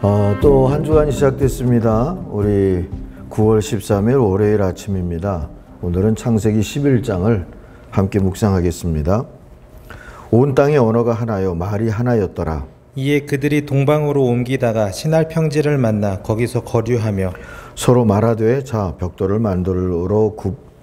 또 한 주간이 시작됐습니다. 우리 9월 13일 월요일 아침입니다. 오늘은 창세기 11장을 함께 묵상하겠습니다. 온 땅의 언어가 하나요 말이 하나였더라. 이에 그들이 동방으로 옮기다가 신할 평지를 만나 거기서 거류하며 서로 말하되 자 벽돌을 만들어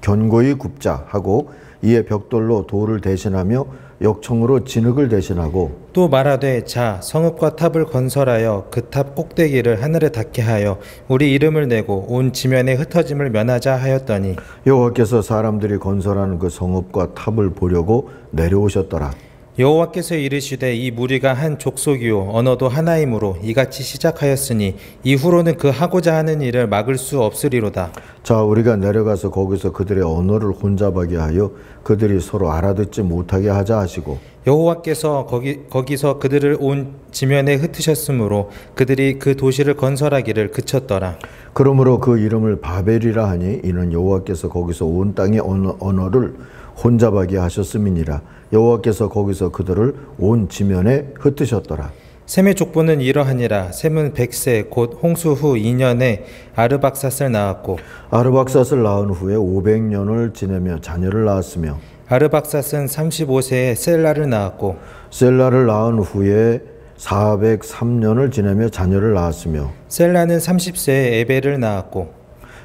견고히 굽자 하고 이에 벽돌로 돌을 대신하며 역청으로 진흙을 대신하고 또 말하되 자 성읍과 탑을 건설하여 그 탑 꼭대기를 하늘에 닿게 하여 우리 이름을 내고 온 지면에 흩어짐을 면하자 하였더니 여호와께서 사람들이 건설하는 그 성읍과 탑을 보려고 내려오셨더라. 여호와께서 이르시되 이 무리가 한 족속이요 언어도 하나이므로 이같이 시작하였으니 이후로는 그 하고자 하는 일을 막을 수 없으리로다. 자 우리가 내려가서 거기서 그들의 언어를 혼잡하게 하여 그들이 서로 알아듣지 못하게 하자 하시고 여호와께서 거기서 그들을 온 지면에 흩으셨으므로 그들이 그 도시를 건설하기를 그쳤더라. 그러므로 그 이름을 바벨이라 하니 이는 여호와께서 거기서 온 땅의 언어를 혼잡하게 하셨음이니라. 여호와께서 거기서 그들을 온 지면에 흩으셨더라. 셈의 족보는 이러하니라. 셈은 100세 곧 홍수 후 2년에 아르박삿을 낳았고 아르박삿을 낳은 후에 500년을 지내며 자녀를 낳았으며 아르박삿은 35세에 셀라를 낳았고 셀라를 낳은 후에 403년을 지내며 자녀를 낳았으며 셀라는 30세에 에벨을 낳았고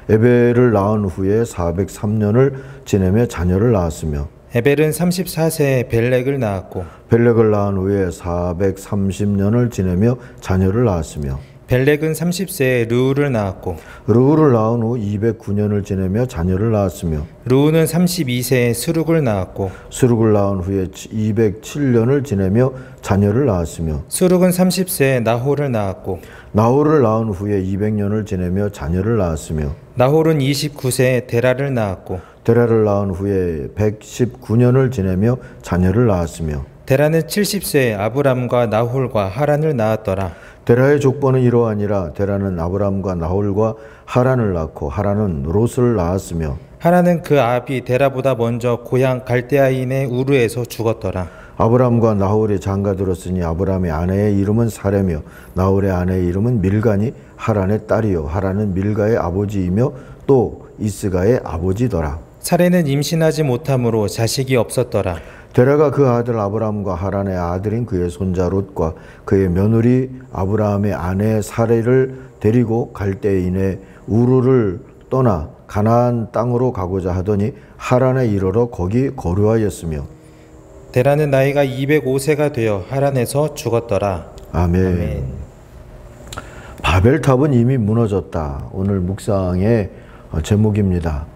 에벨을 낳은 후에 403년을 지내며 자녀를 낳았으며 에벨은 34세에 벨렉을 낳았고 벨렉을 낳은 후에 430년을 지내며 자녀를 낳았으며 벨렉은 30세에 르우를 낳았고 르우를 낳은 후 209년을 지내며 자녀를 낳았으며 르우는 32세에 스룩을 낳았고 스룩을 낳은 후에 207년을 지내며 자녀를 낳았으며 스룩은 30세에 나홀을 낳았고 나홀을 낳은 후에 200년을 지내며 자녀를 낳았으며 나홀은 29세에 데라를 낳았고 데라를 낳은 후에 119년을 지내며 자녀를 낳았으며 데라는 70세에 아브람과 나홀과 하란을 낳았더라. 데라의 족보는 이러하니라. 데라는 아브람과 나홀과 하란을 낳고 하란은 롯을 낳았으며 하란은 그 아비 데라보다 먼저 고향 갈대아인의 우르에서 죽었더라. 아브람과 나홀이 장가들었으니 아브람의 아내의 이름은 사레며 나홀의 아내의 이름은 밀가니 하란의 딸이요 하란은 밀가의 아버지이며 또 이스가의 아버지더라. 사레는 임신하지 못함으로 자식이 없었더라. 데라가 그 아들 아브람과 하란의 아들인 그의 손자 롯과 그의 며느리 아브라함의 아내 사레를 데리고 갈대인의 우르를 떠나 가나안 땅으로 가고자 하더니 하란에 이르러 거기 거류하였으며 데라는 나이가 205세가 되어 하란에서 죽었더라. 아멘. 바벨탑은 이미 무너졌다. 오늘 묵상의 제목입니다.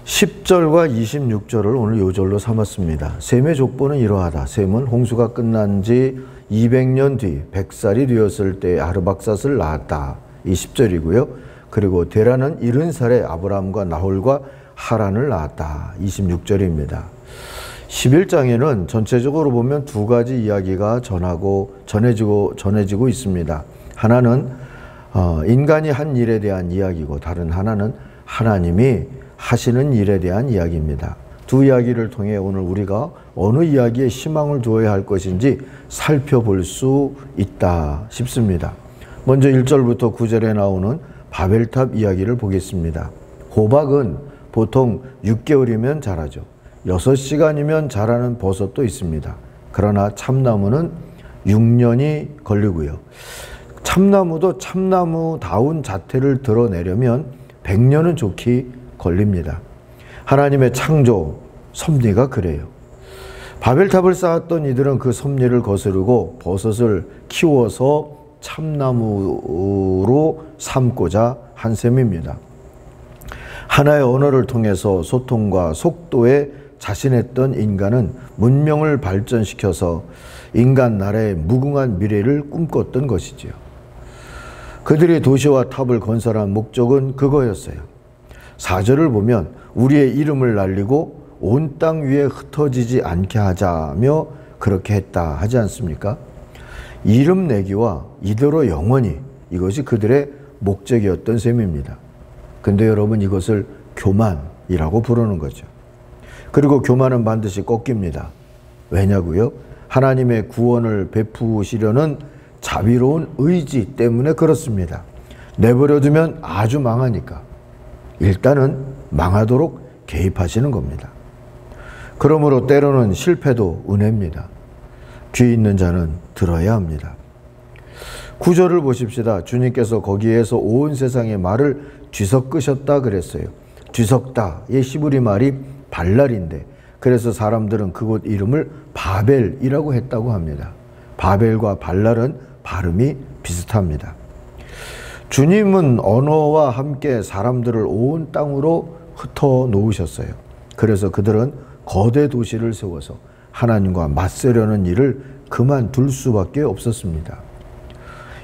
10절과 26절을 오늘 요절로 삼았습니다. 셈의 족보는 이러하다. 셈은 홍수가 끝난 지 200년 뒤 100살이 되었을 때 아르박삿을 낳았다. 이 10절이고요. 그리고 데라는 70살에 아브람과 나홀과 하란을 낳았다. 26절입니다. 11장에는 전체적으로 보면 두 가지 이야기가 전해지고 있습니다. 하나는 인간이 한 일에 대한 이야기고 다른 하나는 하나님이 하시는 일에 대한 이야기입니다. 두 이야기를 통해 오늘 우리가 어느 이야기에 희망을 두어야 할 것인지 살펴볼 수 있다 싶습니다. 먼저 1절부터 9절에 나오는 바벨탑 이야기를 보겠습니다. 호박은 보통 6개월이면 자라죠. 6시간이면 자라는 버섯도 있습니다. 그러나 참나무는 6년이 걸리고요. 참나무도 참나무다운 자태를 드러내려면 100년은 좋게 걸립니다. 하나님의 창조 섭리가 그래요. 바벨탑을 쌓았던 이들은 그 섭리를 거스르고 버섯을 키워서 참나무로 삼고자 한 셈입니다. 하나의 언어를 통해서 소통과 속도에 자신했던 인간은 문명을 발전시켜서 인간 나라의 무궁한 미래를 꿈꿨던 것이지요. 그들이 도시와 탑을 건설한 목적은 그거였어요. 4절을 보면 우리의 이름을 날리고 온 땅 위에 흩어지지 않게 하자며 그렇게 했다 하지 않습니까? 이름 내기와 이대로 영원히 이것이 그들의 목적이었던 셈입니다. 근데 여러분 이것을 교만이라고 부르는 거죠. 그리고 교만은 반드시 꺾입니다. 왜냐고요? 하나님의 구원을 베푸시려는 자비로운 의지 때문에 그렇습니다. 내버려두면 아주 망하니까 일단은 망하도록 개입하시는 겁니다. 그러므로 때로는 실패도 은혜입니다. 귀 있는 자는 들어야 합니다. 9절을 보십시다. 주님께서 거기에서 온 세상의 말을 뒤섞으셨다 그랬어요. 뒤섞다의 히브리 말이 발랄인데, 그래서 사람들은 그곳 이름을 바벨이라고 했다고 합니다. 바벨과 발랄은 발음이 비슷합니다. 주님은 언어와 함께 사람들을 온 땅으로 흩어 놓으셨어요. 그래서 그들은 거대 도시를 세워서 하나님과 맞서려는 일을 그만둘 수밖에 없었습니다.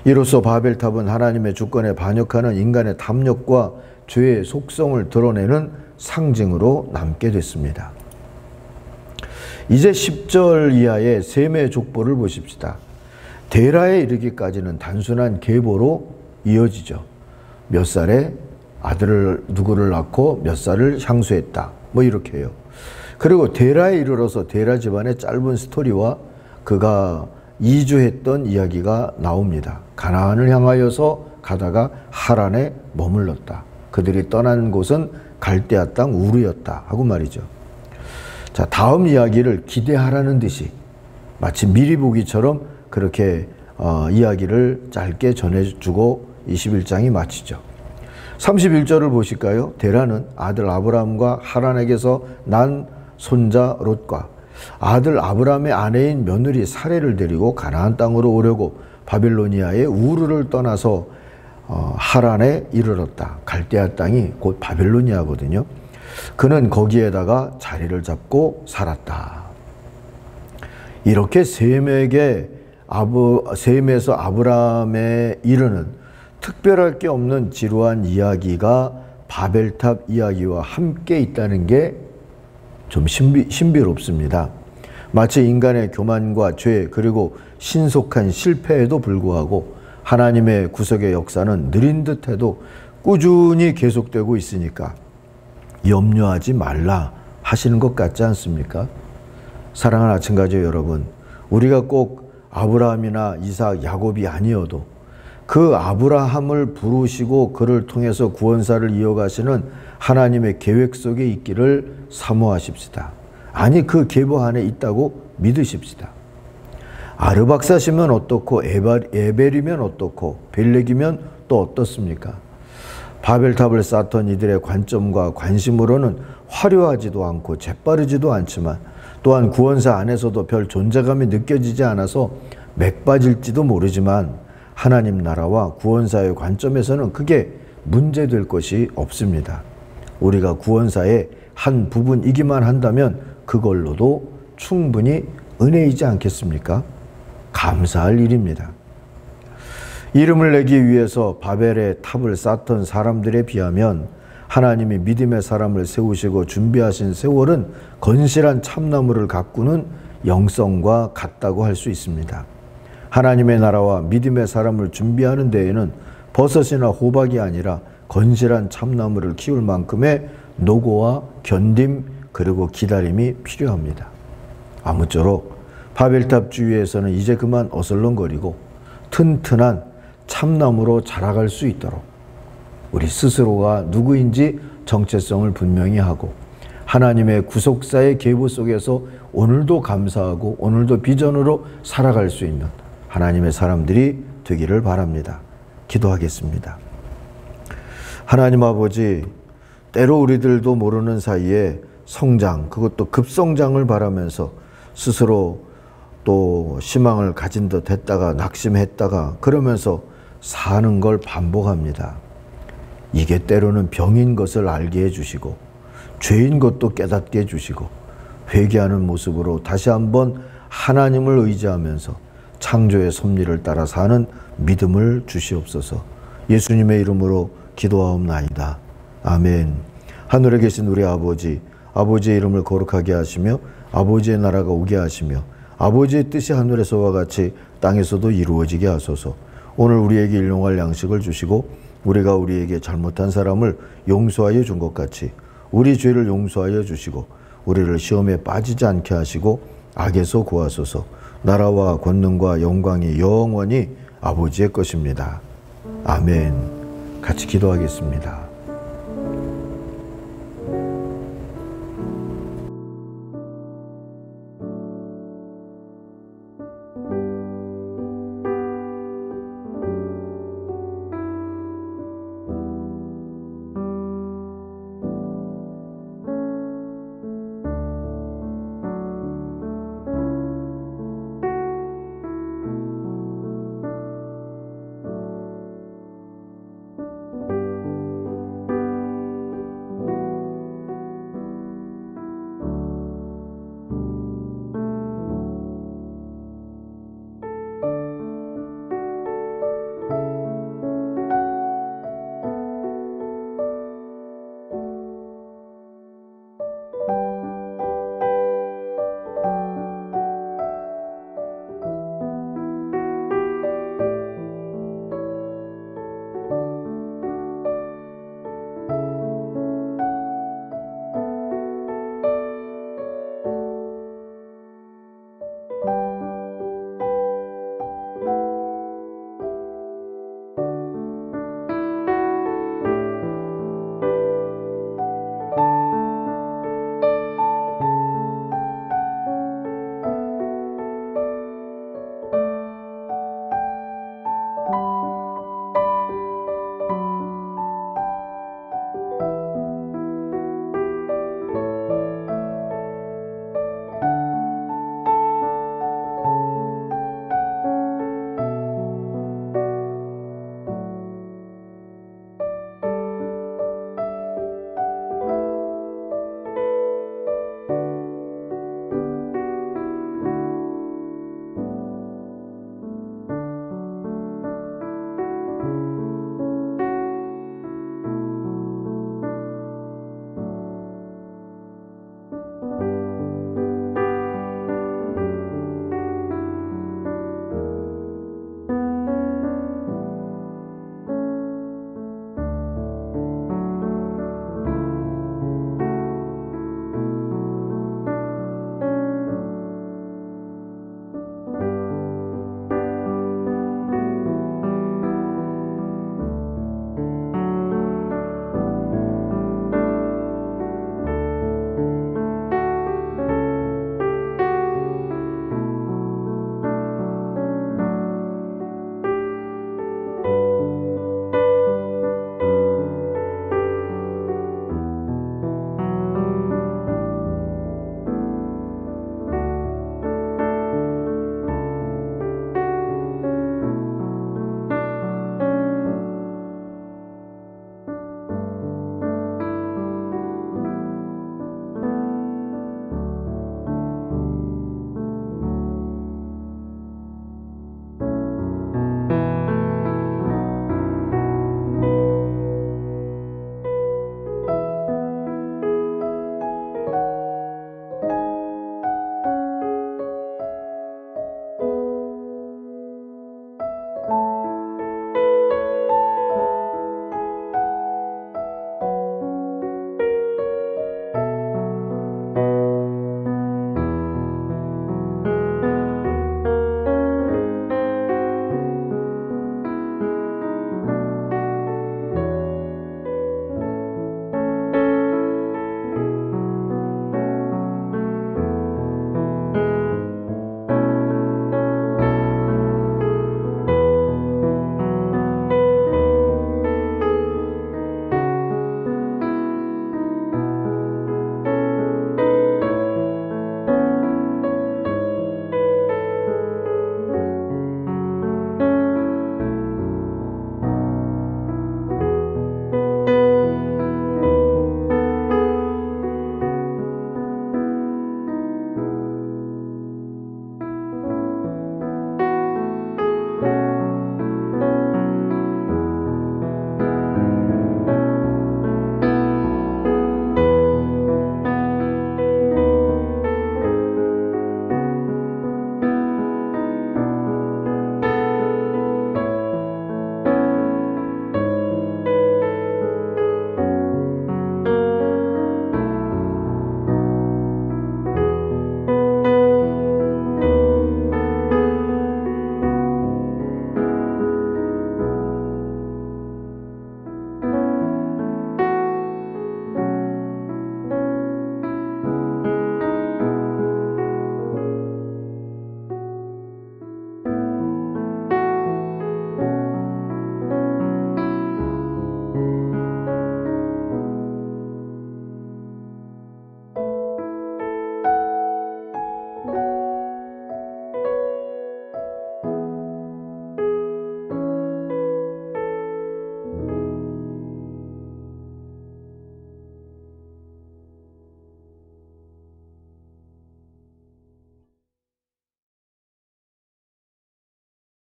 이로써 바벨탑은 하나님의 주권에 반역하는 인간의 탐욕과 죄의 속성을 드러내는 상징으로 남게 됐습니다. 이제 10절 이하의 셈의 족보를 보십시다. 데라에 이르기까지는 단순한 계보로 이어지죠. 몇 살에 아들을 누구를 낳고 몇 살을 향수했다, 뭐 이렇게 해요. 그리고 데라에 이르러서 데라 집안의 짧은 스토리와 그가 이주했던 이야기가 나옵니다. 가나안을 향하여서 가다가 하란에 머물렀다. 그들이 떠난 곳은 갈대아 땅 우르였다 하고 말이죠. 자, 다음 이야기를 기대하라는 듯이 마치 미리 보기처럼 그렇게 이야기를 짧게 전해주고 21장이 마치죠. 31절을 보실까요? 데라는 아들 아브라함과 하란에게서 난 손자 롯과 아들 아브라함의 아내인 며느리 사레를 데리고 가나안 땅으로 오려고 바빌로니아의 우르를 떠나서 하란에 이르렀다. 갈대아 땅이 곧 바빌로니아거든요. 그는 거기에다가 자리를 잡고 살았다. 이렇게 셈에서 아브라함에 이르는 특별할 게 없는 지루한 이야기가 바벨탑 이야기와 함께 있다는 게 좀 신비롭습니다. 마치 인간의 교만과 죄 그리고 신속한 실패에도 불구하고 하나님의 구속의 역사는 느린 듯해도 꾸준히 계속되고 있으니까 염려하지 말라 하시는 것 같지 않습니까? 사랑하는 아침가족 여러분, 우리가 꼭 아브라함이나 이삭, 야곱이 아니어도 그 아브라함을 부르시고 그를 통해서 구원사를 이어가시는 하나님의 계획 속에 있기를 사모하십시다. 아니, 그 계보 안에 있다고 믿으십시다. 아르박사시면 어떻고 에벨이면 어떻고 벨렉이면 또 어떻습니까? 바벨탑을 쌓던 이들의 관점과 관심으로는 화려하지도 않고 재빠르지도 않지만 또한 구원사 안에서도 별 존재감이 느껴지지 않아서 맥빠질지도 모르지만 하나님 나라와 구원사의 관점에서는 그게 문제될 것이 없습니다. 우리가 구원사의 한 부분이기만 한다면 그걸로도 충분히 은혜이지 않겠습니까? 감사할 일입니다. 이름을 내기 위해서 바벨의 탑을 쌓던 사람들에 비하면 하나님이 믿음의 사람을 세우시고 준비하신 세월은 건실한 참나무를 가꾸는 영성과 같다고 할 수 있습니다. 하나님의 나라와 믿음의 사람을 준비하는 데에는 버섯이나 호박이 아니라 건실한 참나무를 키울 만큼의 노고와 견딤 그리고 기다림이 필요합니다. 아무쪼록 바벨탑 주위에서는 이제 그만 어슬렁거리고 튼튼한 참나무로 자라갈 수 있도록 우리 스스로가 누구인지 정체성을 분명히 하고 하나님의 구속사의 계보 속에서 오늘도 감사하고 오늘도 비전으로 살아갈 수 있는 하나님의 사람들이 되기를 바랍니다. 기도하겠습니다. 하나님 아버지, 때로 우리들도 모르는 사이에 성장, 그것도 급성장을 바라면서 스스로 또 희망을 가진 듯 했다가 낙심했다가 그러면서 사는 걸 반복합니다. 이게 때로는 병인 것을 알게 해주시고 죄인 것도 깨닫게 해주시고 회개하는 모습으로 다시 한번 하나님을 의지하면서 창조의 섭리를 따라 사는 믿음을 주시옵소서. 예수님의 이름으로 기도하옵나이다. 아멘. 하늘에 계신 우리 아버지, 아버지의 이름을 거룩하게 하시며 아버지의 나라가 오게 하시며 아버지의 뜻이 하늘에서와 같이 땅에서도 이루어지게 하소서. 오늘 우리에게 일용할 양식을 주시고 우리가 우리에게 잘못한 사람을 용서하여 준 것 같이 우리 죄를 용서하여 주시고 우리를 시험에 빠지지 않게 하시고 악에서 구하소서. 나라와 권능과 영광이 영원히 아버지의 것입니다. 아멘. 같이 기도하겠습니다.